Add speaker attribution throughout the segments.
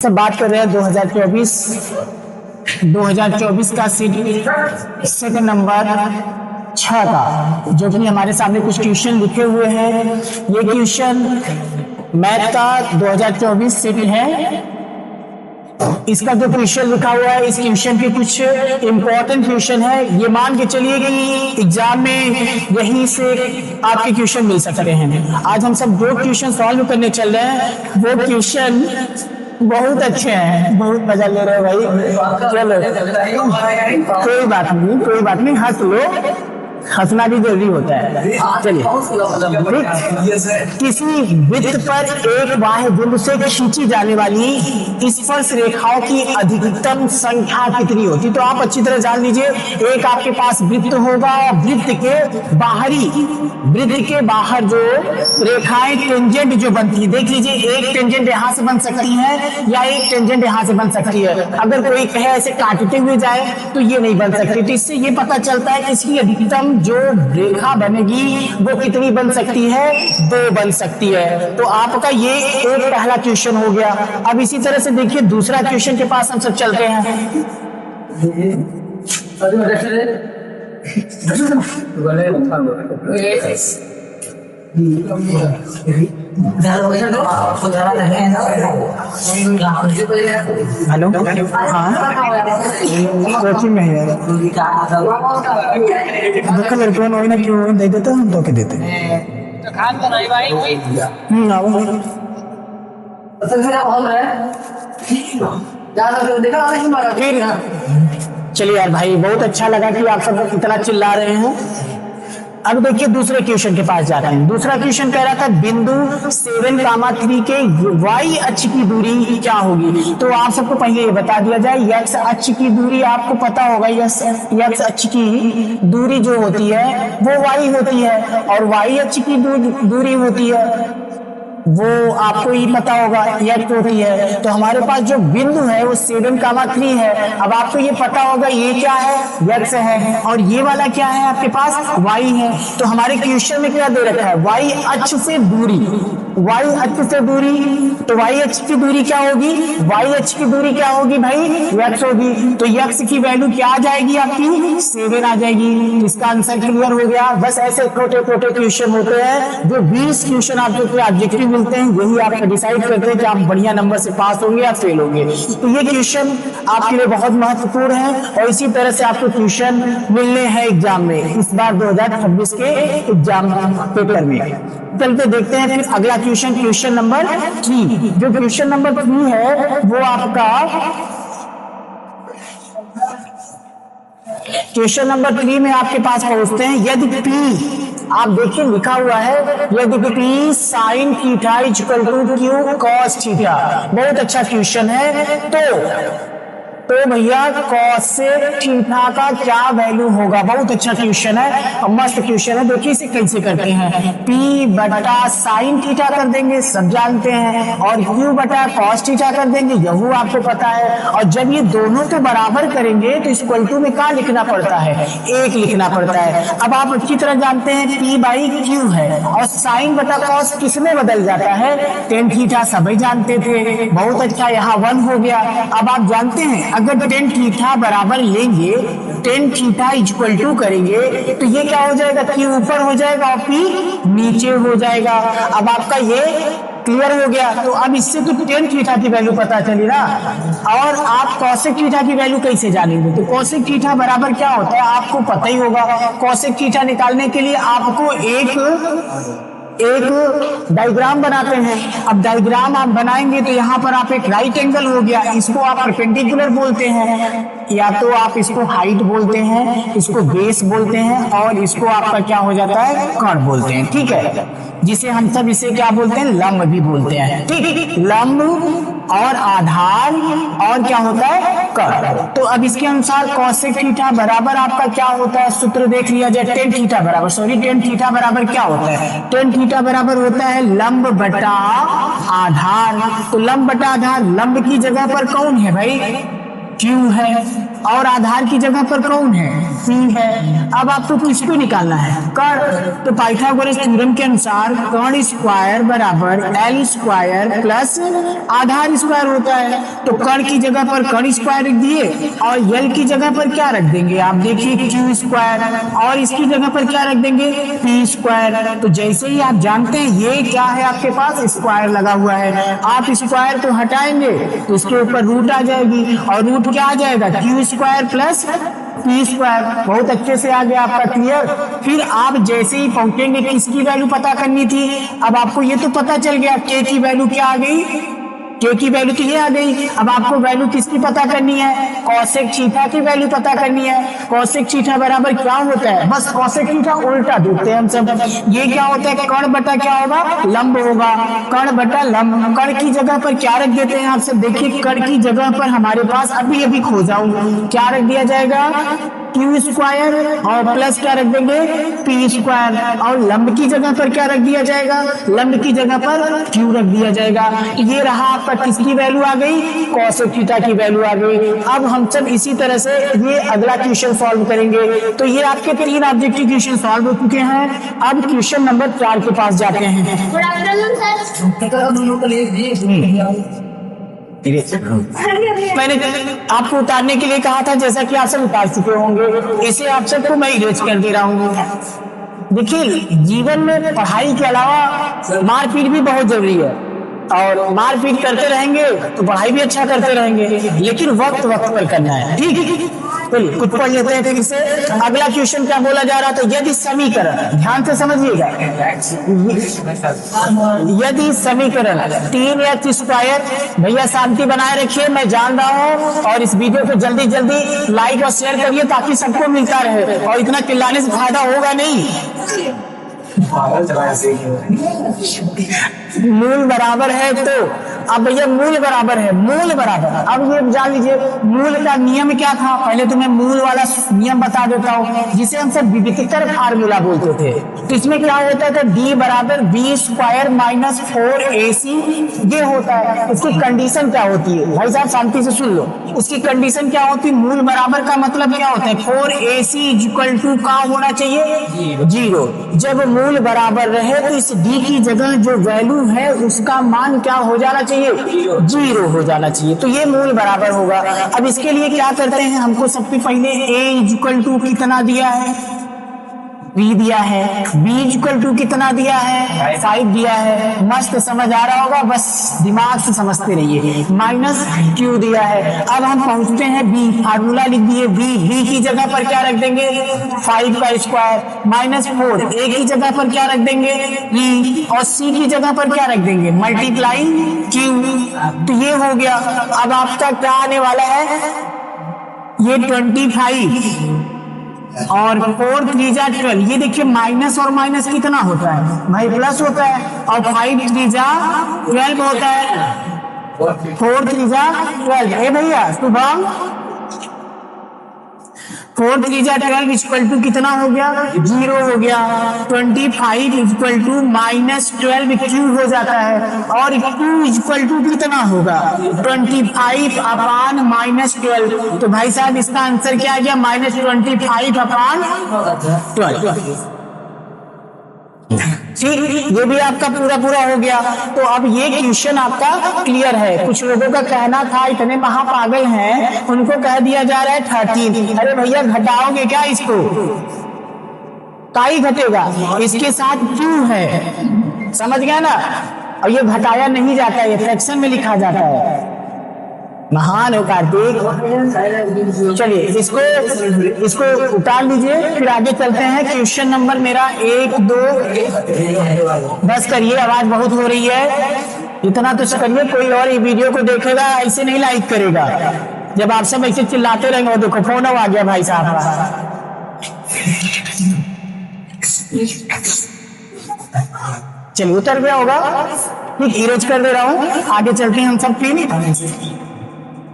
Speaker 1: सब बात कर रहे हैं 2024 का सेट नंबर 6 का, जो कि हमारे सामने कुछ क्वेश्चन लिखे हुए हैं। ये क्वेश्चन मैथ का 2024 सेट है। इसका जो क्वेश्चन लिखा हुआ है, इस क्वेश्चन के कुछ इंपॉर्टेंट क्वेश्चन है। ये मान के चलिए कि एग्जाम में यहीं से आपके क्वेश्चन मिल सकते हैं। आज हम सब जो क्वेश्चन सॉल्व करने चल रहे हैं वो क्वेश्चन बहुत अच्छे हैं। बहुत मजा ले रहे हो भाई। चलो कोई बात नहीं, हंस लो, हंसना भी जरूरी होता है। चलिए, किसी वृत्त पर एक बाह्य बिंदु से खींची जाने वाली स्पर्श रेखाओं की अधिकतम संख्या कितनी होती? तो आप अच्छी तरह जान लीजिए, एक आपके पास वृत्त होगा, वृत्त के बाहर जो रेखाएं टेंजेंट जो बनती है, देख लीजिए, एक टेंजेंट यहाँ से बन सकती है या एक टेंजेंट यहाँ से बन सकती है। अगर कोई कहे ऐसे काटते हुए जाए तो ये नहीं बन सकती। तो इससे ये पता चलता है कि इसकी अधिकतम जो रेखा बनेगी वो कितनी बन सकती है? 2 बन सकती है। तो आपका ये एक पहला क्वेश्चन हो गया। अब इसी तरह से देखिए, दूसरा क्वेश्चन के पास हम सब चलते हैं। हेलो, हाँ कोचिंग में है। लड़कों ने क्यों दे देते, हम धोखे देते हैं। चलिए यार भाई, बहुत अच्छा लगा कि आप सब इतना चिल्ला रहे हैं। अब देखिए, दूसरे क्वेश्चन के पास जा रहे हैं। दूसरा क्वेश्चन कह रहा था बिंदु 7,3 के y अक्ष की दूरी क्या होगी? तो आप सबको पहले ये बता दिया जाए, x अक्ष की दूरी आपको पता होगा। x अक्ष की दूरी जो होती है वो y होती है, और y अक्ष की दूरी होती है वो आपको ही पता होगा, x होती है। तो हमारे पास जो बिंदु है वो 7,3 है। अब आपको ये पता होगा ये क्या है? x है, और ये वाला क्या है आपके पास? y है। तो हमारे क्वेश्चन में क्या दे रखा है? y अक्ष से दूरी। y अक्ष से दूरी, तो y अक्ष की दूरी क्या होगी? y अक्ष की दूरी क्या होगी भाई? x होगी। तो x की वैल्यू क्या आ जाएगी आपकी? 7 आ जाएगी। इसका आंसर क्लियर हो गया। बस ऐसे छोटे छोटे क्वेश्चन होते हैं जो 20 क्वेश्चन आपके ऑब्जेक्टिव मिलते हैं, यही आप डिसाइड करते हैं कि आप बढ़िया नंबर से पास होंगे या फेल होंगे। तो ये क्वेश्चन आपके लिए बहुत महत्वपूर्ण है, और इसी तरह से आपको क्वेश्चन मिलने हैं एग्जाम में, इस बार 2026 के एग्जाम पेपर में। चलते देखते हैं फिर अगला क्वेश्चन, क्वेश्चन नंबर 3। जो क्वेश्चन नंबर 3 है वो आपका क्वेश्चन नंबर 3 में आपके पास पहुंचते हैं। यदि P, आप देखिए लिखा हुआ है, यदि P sin theta equal to Q cos theta. बहुत अच्छा क्वेश्चन है। तो भैया cosec थीटा का क्या वैल्यू होगा? बहुत अच्छा क्वेश्चन है, मस्त क्वेश्चन है। देखिए इसे कैसे करते हैं, P बटा साइन थीटा कर देंगे, सब जानते हैं, और Q बटा cos थीटा कर देंगे, यही आपको पता है। और जब ये दोनों को बराबर करेंगे तो इस इक्वल टू में क्या लिखना पड़ता है? 1 लिखना पड़ता है। अब आप अच्छी तरह जानते हैं P बाई Q है, और साइन बटा cos किसमें बदल जाता है? tan थीटा, सभी जानते थे। बहुत अच्छा, यहाँ 1 हो गया। अब आप जानते हैं अगर tan थीटा बराबर लेंगे, tan थीटा इक्वल टू करेंगे, तो ये क्या हो जाएगा? Q ऊपर हो जाएगा और P नीचे हो जाएगा। अब आपका ये क्लियर हो गया। तो अब इससे तो tan थीटा की वैल्यू पता चली ना। और आप cosec थीटा की वैल्यू कैसे जानेंगे? तो cosec थीटा बराबर क्या होता है आपको पता ही होगा। cosec थीटा निकालने के लिए आपको एक डायग्राम बनाते हैं। अब डायग्राम आप बनाएंगे तो यहाँ पर आप एक राइट एंगल हो गया, इसको आप परपेंडिकुलर बोलते हैं, या तो आप इसको हाइट बोलते हैं, इसको बेस बोलते हैं, और इसको आपका क्या हो जाता है? कर्व बोलते हैं। ठीक है, जिसे हम सब इसे क्या बोलते हैं? लंब भी बोलते हैं। ठीक, लंब और आधार, और क्या होता है? कर्व। तो अब इसके अनुसार cosec थीटा बराबर आपका क्या होता है? सूत्र देख लिया जाए। tan थीटा बराबर tan थीटा बराबर क्या होता है? tan थीटा बराबर होता है लंब बटा आधार। तो लंब बटा आधार, लंब की जगह पर कौन है भाई? Q है। और आधार की जगह पर कौन है, P है। अब आपको किसको निकालना है, कण। तो पाइथागोरस थ्योरम के अनुसार कण स्क्वायर बराबर L स्क्वायर प्लस आधार स्क्वायर होता है। तो कण की जगह पर कण स्क्वायर रख दिए और L की जगह पर क्या रख देंगे, आप देखिए Q स्क्वायर, और इसकी जगह पर क्या रख देंगे, P स्क्वायर। तो जैसे ही आप जानते हैं ये क्या है, आपके पास स्क्वायर लगा हुआ है, आप स्क्वायर को हटाएंगे तो इसके ऊपर रूट आ जाएगी, और रूट क्या आ जाएगा, Q square plus P square. बहुत अच्छे से आ गया आपका क्लियर। फिर आप जैसे ही पहुंचेंगे किसकी वैल्यू पता करनी थी, अब आपको ये तो पता चल गया K की वैल्यू क्या आ गई, K की वैल्यू तो ये आ गई। अब आपको वैल्यू किसकी पता करनी है, कॉसेक थीटा की वैल्यू पता करनी है। कॉसेक थीटा बराबर क्या होता है, बस कॉसेक थीटा उल्टा देखते हैं हम सब। ये क्या होता है, कर्ण बटा क्या होगा, लंब होगा, कर्ण बटा लंब। कर्ण की जगह पर क्या रख देते हैं आप सब, देखिए कर्ण की जगह पर हमारे पास अभी अभी खो जाऊं, क्या रख दिया जाएगा, Q स्क्वायर और प्लस क्या रख देंगे, P स्क्वायर। और लंब की जगह पर क्या रख दिया जाएगा, लंब की जगह पर Q रख दिया जाएगा। ये रहा आपका किसकी वैल्यू आ गई, कॉसेक थीटा की वैल्यू आ गई। अब हम सब इसी तरह से ये अगला क्वेश्चन सॉल्व करेंगे। तो ये आपके 3 ऑब्जेक्टिव क्वेश्चन सॉल्व हो चुके हैं। अब क्वेश्चन नंबर 4 के पास जाते हैं। मैंने आपको उतारने के लिए कहा था, जैसा कि आप सब उतार चुके होंगे, इसे आप सबको मैं इरेज कर दे रहा हूँ। देखिए जीवन में पढ़ाई के अलावा मारपीट भी बहुत जरूरी है, और मारपीट करते रहेंगे तो पढ़ाई भी अच्छा करते रहेंगे, लेकिन वक्त वक्त पर करना है, ठीक है। चलिए कुछ पढ़ लेते हैं फिर से। अगला क्वेश्चन क्या बोला जा रहा था, यदि समीकरण, ध्यान से समझिएगा, यदि समीकरण 3x स्क्वायर, भैया शांति बनाए रखिए, मैं जान रहा हूँ, और इस वीडियो को जल्दी जल्दी लाइक और शेयर करिए ताकि सबको मिलता रहे, और इतना चिल्लाने से फायदा होगा नहीं। मूल बराबर है, तो अब भैया मूल बराबर है, मूल बराबर, अब ये जान लीजिए मूल का नियम क्या था। पहले तो मैं मूल वाला नियम बता देता हूँ, जिसे हम सब विविधतर फार्मूला बोलते थे। तो इसमें क्या होता था, d बराबर b स्क्वायर माइनस 4ac, ये होता है। इसकी कंडीशन क्या होती है, भाई साहब शांति से सुन लो, उसकी कंडीशन क्या होती है, मूल बराबर का मतलब क्या होता है, 4ac इक्वल टू का होना चाहिए 0। जब मूल बराबर रहे तो इस d की जगह जो वैल्यू है उसका मान क्या हो जाना चाहिए, 0 हो जाना चाहिए। तो ये मूल बराबर होगा। अब इसके लिए क्या करते हैं, हमको सबसे पहले a इक्वल टू कितना दिया है, b दिया है, b इक्वल टू कितना दिया है, 5 दिया है। मस्त समझ आ रहा होगा, बस दिमाग से समझते रहिए। माइनस q दिया है। अब हम पहुंचते हैं b, फार्मूला लिख दिए b की जगह पर क्या रख देंगे, 5 का स्क्वायर माइनस 4, a की जगह पर क्या रख देंगे e, और c की जगह पर क्या रख देंगे, मल्टीप्लाई q। तो ये हो गया। अब आपका क्या आने वाला है, ये 25 और 4 3 जा 12। ये देखिए माइनस और माइनस कितना होता है भाई, प्लस होता है, और 5 3 जा 12 होता है, 4 3 जा 12। ए भैया शुभम, 4 3 जा 12 इक्वल टू कितना हो गया, 0 हो गया। 25 इक्वल टू माइनस 12 क्यूब हो जाता है, और क्यू इक्वल टू कितना होगा, 25 अपान माइनस 12। तो भाई साहब इसका आंसर क्या आ गया, माइनस 25 अपान 12। ठीक, ये भी आपका पूरा पूरा हो गया। तो अब ये क्वेश्चन आपका क्लियर है। कुछ लोगों का कहना था इतने महापागल हैं, उनको कह दिया जा रहा है 13। अरे भैया घटाओगे क्या इसको, काई घटेगा, इसके साथ क्यों है, समझ गया ना। और ये घटाया नहीं जाता है, ये फ्रैक्शन में लिखा जाता है। महान हो कार्तिक। चलिए इसको उतार लीजिए, फिर आगे चलते हैं। क्वेश्चन नंबर मेरा 1 2, बस करिए, आवाज बहुत हो रही है, इतना तो करिए। कोई और ये वीडियो को देखेगा ऐसे नहीं लाइक करेगा, जब आप सब ऐसे चिल्लाते रहेंगे। देखो फोन आ गया भाई साहब, चलिए उतर गया होगा, ठीक, इरेज कर दे रहा हूँ। आगे चलते हैं हम सब फिर।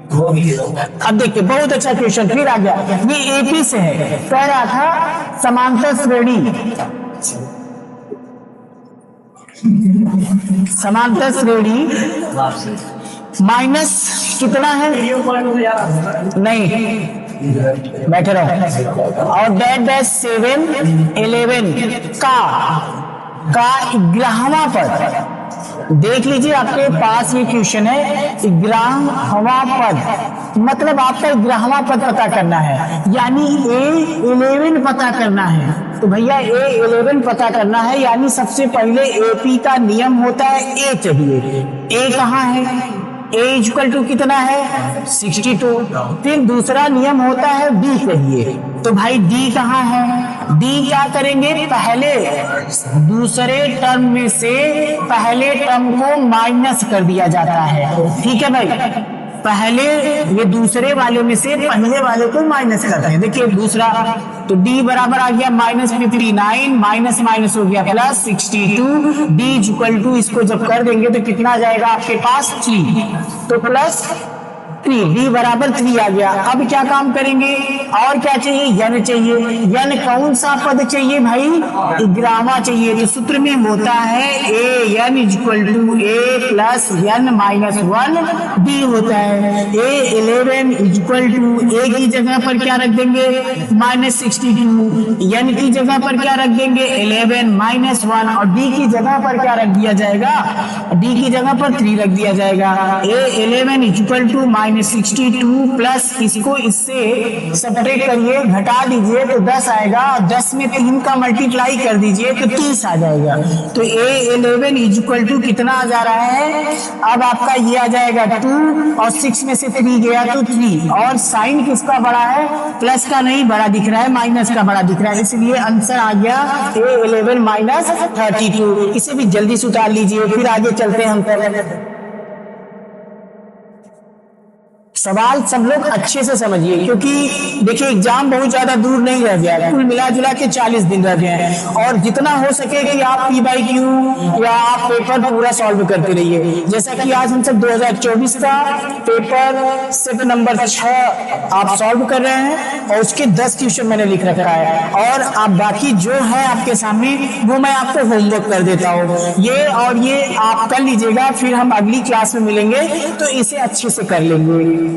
Speaker 1: अब देखिए बहुत अच्छा क्वेश्चन फिर आ गया, ये एपी से है। कह रहा था समांतर श्रेणी, समांतर श्रेणी माइनस कितना है, नहीं बैठे रहो। और डैश डैश 7 11 का 11वां पद। देख लीजिए आपके पास ये क्वेश्चन है 11वां पद, मतलब आपका 11वां पद पता करना है, यानी A11 पता करना है। तो भैया A11 पता करना है, यानी सबसे पहले AP का नियम होता है A चाहिए। A कहाँ है? A इक्वल टू कितना है? 62। फिर दूसरा नियम होता है D चाहिए। तो भाई D कहाँ है? D क्या करेंगे? पहले दूसरे टर्म में से पहले टर्म को माइनस कर दिया जाता है। ठीक है भाई, पहले ये दूसरे वाले में से पहले वाले को माइनस करते हैं। देखिए दूसरा, तो D बराबर आ गया -59, माइनस माइनस हो गया प्लस 62। D इक्वल टू इसको जब कर देंगे तो कितना आ जाएगा आपके पास? 3। तो प्लस 3, D बराबर 3 आ गया। अब क्या काम करेंगे? और क्या चाहिए? n चाहिए। n कौन सा पद चाहिए भाई? 11वां चाहिए। तो सूत्र में होता है AN equal to A plus n minus 1 D होता है। A11 इक्वल टू A की जगह पर क्या रख देंगे? -62। n की जगह पर क्या रख देंगे? 11 माइनस 1। और D की जगह पर क्या रख दिया जाएगा? D की जगह पर 3 रख दिया जाएगा। A11 इक्वल टू -62 प्लस इसको इससे सब्ट्रैक्ट करिए, घटा दीजिए तो 10 आएगा। 10 में 3 का मल्टीप्लाई कर दीजिए तो 30 आ जाएगा। तो A11 इक्वल टू कितना आ जा रहा है? अब आपका ये आ जाएगा 2 और 6 में से 3 गया तो 3। और साइन किसका बड़ा है? प्लस का नहीं बड़ा दिख रहा है, माइनस का बड़ा दिख रहा है, इसलिए आंसर आ गया A11 -32। इसे भी जल्दी से उतार लीजिए, फिर आगे चलते हैं हम। सवाल सब लोग अच्छे से समझिए, क्योंकि देखिए एग्जाम बहुत ज्यादा दूर नहीं रह गया है, कुल मिला जुला के 40 दिन रह गए हैं। और जितना हो सके कि आप P/Q या आप पेपर पूरा सॉल्व करते रहिए। जैसा कि आज हम सब 2024 का पेपर सेट नंबर 6 आप सॉल्व कर रहे हैं और उसके 10 क्वेश्चन मैंने लिख रखा है, और आप बाकी जो है आपके सामने वो मैं आपको होमवर्क कर देता हूँ। ये और ये आप कर लीजिएगा, फिर हम अगली क्लास में मिलेंगे तो इसे अच्छे से कर लेंगे।